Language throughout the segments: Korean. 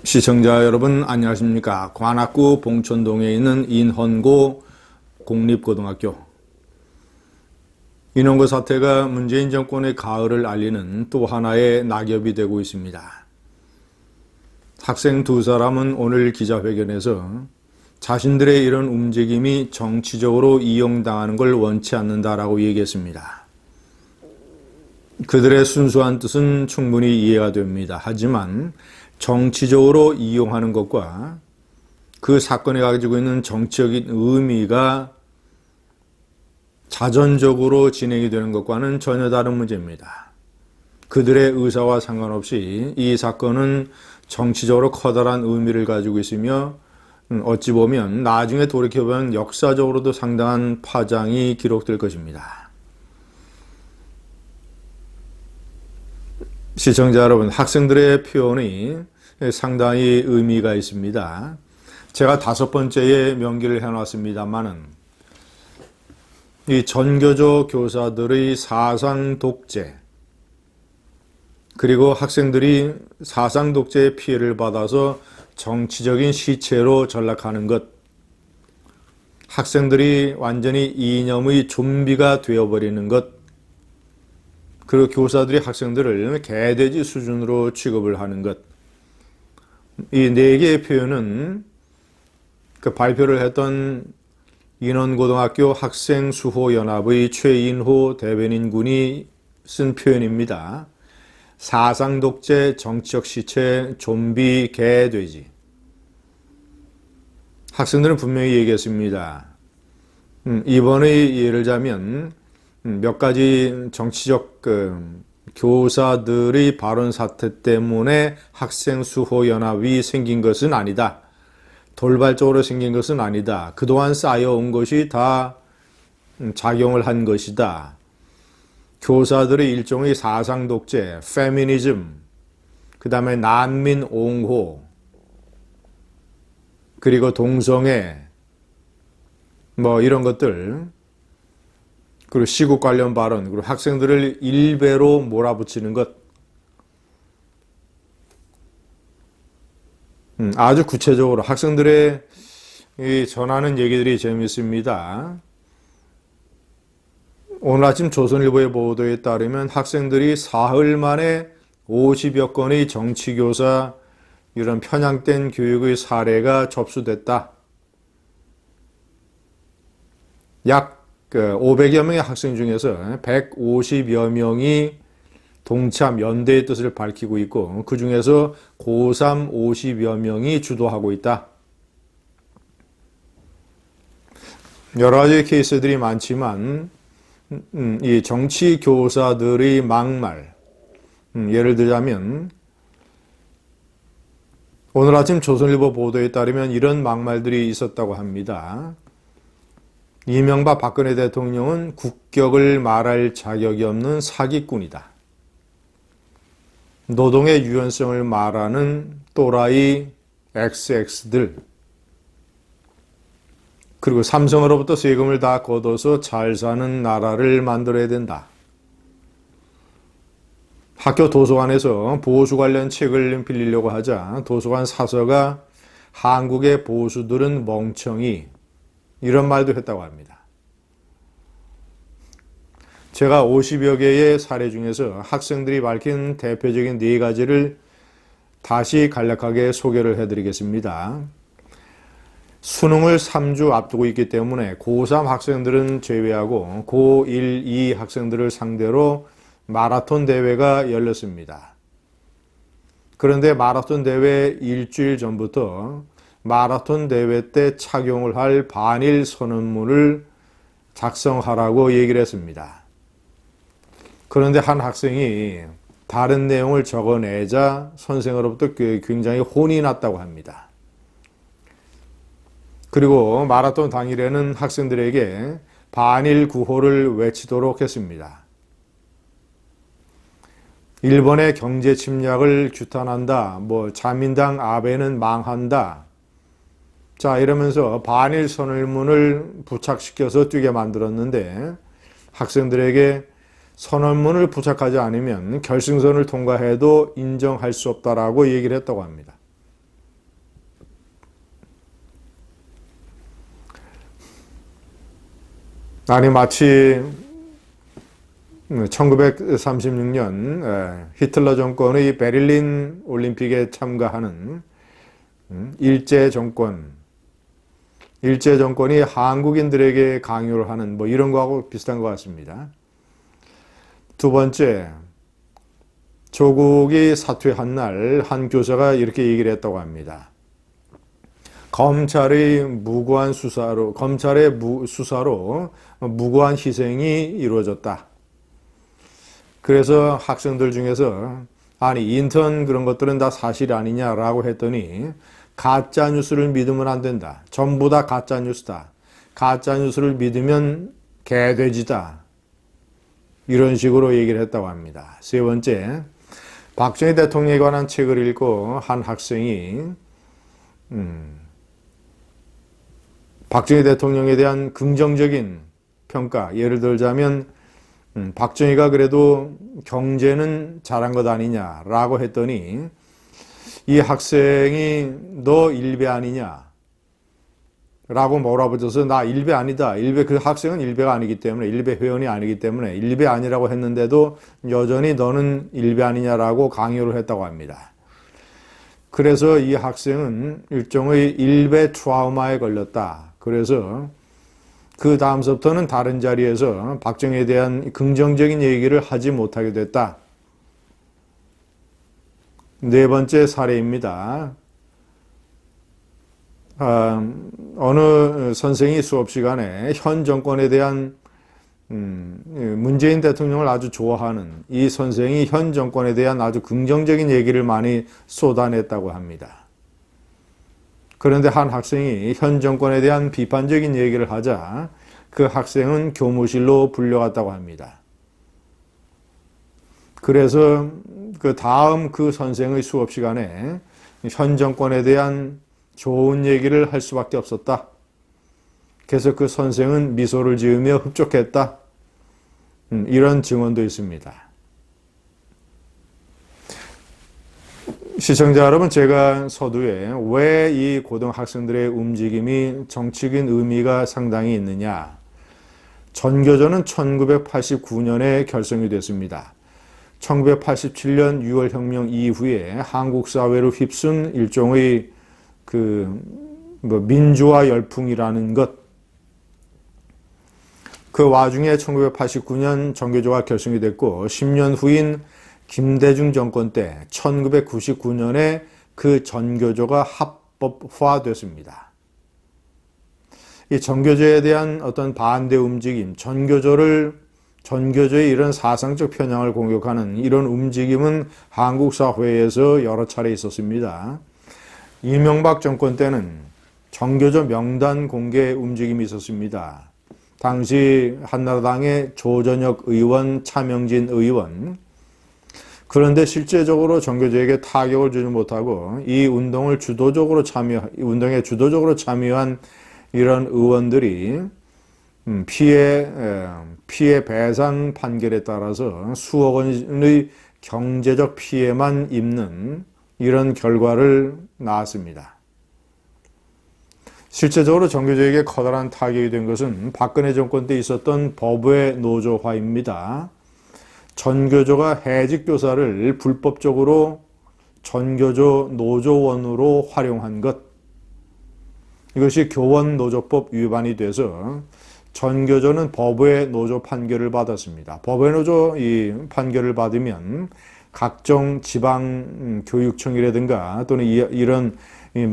시청자 여러분 안녕하십니까. 관악구 봉천동에 있는 인헌고 공립고등학교. 인헌고 사태가 문재인 정권의 가을을 알리는 또 하나의 낙엽이 되고 있습니다. 학생 두 사람은 오늘 기자회견에서 자신들의 이런 움직임이 정치적으로 이용당하는 걸 원치 않는다라고 얘기했습니다. 그들의 순수한 뜻은 충분히 이해가 됩니다. 하지만 정치적으로 이용하는 것과 그 사건이 가지고 있는 정치적인 의미가 자전적으로 진행이 되는 것과는 전혀 다른 문제입니다. 그들의 의사와 상관없이 이 사건은 정치적으로 커다란 의미를 가지고 있으며 어찌 보면 나중에 돌이켜보면 역사적으로도 상당한 파장이 기록될 것입니다. 시청자 여러분, 학생들의 표현이 상당히 의미가 있습니다. 제가 5번째에 명기를 해놨습니다만은 이 전교조 교사들의 사상 독재, 그리고 학생들이 사상 독재의 피해를 받아서 정치적인 시체로 전락하는 것, 학생들이 완전히 이념의 좀비가 되어버리는 것, 그리고 교사들이 학생들을 개돼지 수준으로 취급을 하는 것, 이 4개의 표현은 그 발표를 했던 인헌고등학교 학생수호연합의 최인호 대변인 군이 쓴 표현입니다. 사상독재, 정치적 시체, 좀비, 개돼지. 학생들은 분명히 얘기했습니다. 이번의 예를 들자면 몇 가지 정치적 교사들의 발언 사태 때문에 학생수호연합이 생긴 것은 아니다. 돌발적으로 생긴 것은 아니다. 그동안 쌓여온 것이 다 작용을 한 것이다. 교사들의 일종의 사상독재, 페미니즘, 그 다음에 난민 옹호, 그리고 동성애, 이런 것들, 그리고 시국 관련 발언, 그리고 학생들을 일배로 몰아붙이는 것, 아주 구체적으로 학생들의 전하는 얘기들이 재미있습니다. 오늘 아침 조선일보의 보도에 따르면 학생들이 사흘 만에 50여 건의 정치교사 이런 편향된 교육의 사례가 접수됐다. 약 500여 명의 학생 중에서 150여 명이 동참 연대의 뜻을 밝히고 있고 그 중에서 고3 50여 명이 주도하고 있다. 여러 가지 케이스들이 많지만 이 정치 교사들의 막말, 예를 들자면 오늘 아침 조선일보 보도에 따르면 이런 막말들이 있었다고 합니다. 이명박 박근혜 대통령은 국격을 말할 자격이 없는 사기꾼이다. 노동의 유연성을 말하는 또라이 XX들, 그리고 삼성으로부터 세금을 다 걷어서 잘 사는 나라를 만들어야 된다. 학교 도서관에서 보수 관련 책을 빌리려고 하자 도서관 사서가 한국의 보수들은 멍청이, 이런 말도 했다고 합니다. 제가 50여 개의 사례 중에서 학생들이 밝힌 대표적인 4가지를 다시 간략하게 소개를 해드리겠습니다. 수능을 3주 앞두고 있기 때문에 고3 학생들은 제외하고 고1, 2 학생들을 상대로 마라톤 대회가 열렸습니다. 그런데 마라톤 대회 일주일 전부터 마라톤 대회 때 착용을 할 반일 선언문을 작성하라고 얘기를 했습니다. 그런데 한 학생이 다른 내용을 적어내자 선생으로부터 굉장히 혼이 났다고 합니다. 그리고 마라톤 당일에는 학생들에게 반일 구호를 외치도록 했습니다. 일본의 경제 침략을 규탄한다. 자민당 아베는 망한다. 자, 이러면서 반일 선언문을 부착시켜서 뛰게 만들었는데 학생들에게 선언문을 부착하지 않으면 결승선을 통과해도 인정할 수 없다라고 얘기를 했다고 합니다. 아니 마치 1936년 히틀러 정권의 베를린 올림픽에 참가하는 일제 정권이 한국인들에게 강요를 하는 뭐 이런 거하고 비슷한 것 같습니다. 두 번째, 조국이 사퇴한 날 한 교사가 이렇게 얘기를 했다고 합니다. 검찰의 수사로 무고한 희생이 이루어졌다. 그래서 학생들 중에서 아니 인턴 그런 것들은 다 사실 아니냐라고 했더니 가짜 뉴스를 믿으면 안 된다. 전부 다 가짜 뉴스다. 가짜 뉴스를 믿으면 개돼지다. 이런 식으로 얘기를 했다고 합니다. 세 번째, 박정희 대통령에 관한 책을 읽고 한 학생이 박정희 대통령에 대한 긍정적인 평가, 예를 들자면 박정희가 그래도 경제는 잘한 것 아니냐라고 했더니 이 학생이 너 일베 아니냐 라고 몰아붙여서 나 일베 아니다. 그 학생은 일베가 아니기 때문에, 일베 회원이 아니기 때문에 일베 아니라고 했는데도 여전히 너는 일베 아니냐라고 강요를 했다고 합니다. 그래서 이 학생은 일종의 일베 트라우마에 걸렸다. 그래서 그 다음서부터는 다른 자리에서 박정희에 대한 긍정적인 얘기를 하지 못하게 됐다. 네 번째 사례입니다. 어느 선생이 수업 시간에 현 정권에 대한 문재인 대통령을 아주 좋아하는 이 선생이 현 정권에 대한 아주 긍정적인 얘기를 많이 쏟아냈다고 합니다. 그런데 한 학생이 현 정권에 대한 비판적인 얘기를 하자 그 학생은 교무실로 불려갔다고 합니다. 그래서 그 다음 그 선생의 수업 시간에 현 정권에 대한 좋은 얘기를 할 수밖에 없었다. 그래서 그 선생은 미소를 지으며 흡족했다. 이런 증언도 있습니다. 시청자 여러분, 제가 서두에 왜 이 고등학생들의 움직임이 정치적인 의미가 상당히 있느냐. 전교조는 1989년에 결성이 됐습니다. 1987년 6월 혁명 이후에 한국 사회를 휩쓴 일종의 민주화 열풍이라는 것. 그 와중에 1989년 전교조가 결성이 됐고 10년 후인 김대중 정권 때 1999년에 그 전교조가 합법화됐습니다. 이 전교조에 대한 어떤 반대 움직임, 전교조의 이런 사상적 편향을 공격하는 이런 움직임은 한국 사회에서 여러 차례 있었습니다. 이명박 정권 때는 전교조 명단 공개 움직임이 있었습니다. 당시 한나라당의 조전혁 의원, 차명진 의원. 그런데 실제적으로 전교조에게 타격을 주지 못하고 이 운동에 주도적으로 참여한 이런 의원들이 피해 배상 판결에 따라서 수억 원의 경제적 피해만 입는 이런 결과를 낳았습니다. 실제적으로 전교조에게 커다란 타격이 된 것은 박근혜 정권 때 있었던 법외 노조화입니다. 전교조가 해직 교사를 불법적으로 전교조 노조원으로 활용한 것. 이것이 교원노조법 위반이 돼서 전교조는 법외 노조 판결을 받았습니다. 법외 노조 이 판결을 받으면 각종 지방 교육청이라든가 또는 이런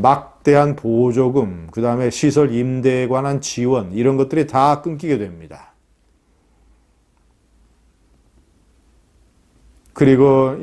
막대한 보조금, 그 다음에 시설 임대에 관한 지원 이런 것들이 다 끊기게 됩니다. 그리고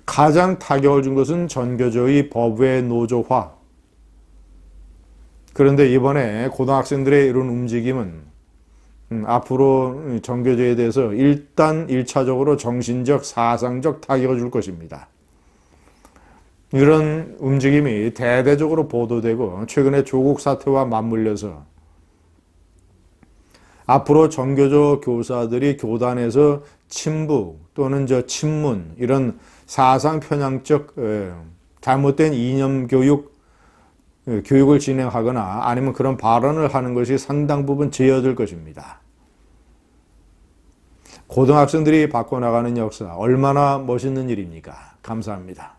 가장 타격을 준 것은 전교조의 법외 노조화. 그런데 이번에 고등학생들의 이런 움직임은 앞으로 전교조에 대해서 일단 1차적으로 정신적, 사상적 타격을 줄 것입니다. 이런 움직임이 대대적으로 보도되고 최근에 조국 사태와 맞물려서 앞으로 전교조 교사들이 교단에서 친북 또는 친문 이런 사상 편향적 잘못된 이념 교육 교육을 진행하거나 아니면 그런 발언을 하는 것이 상당 부분 제어될 것입니다. 고등학생들이 바꿔나가는 역사 얼마나 멋있는 일입니까? 감사합니다.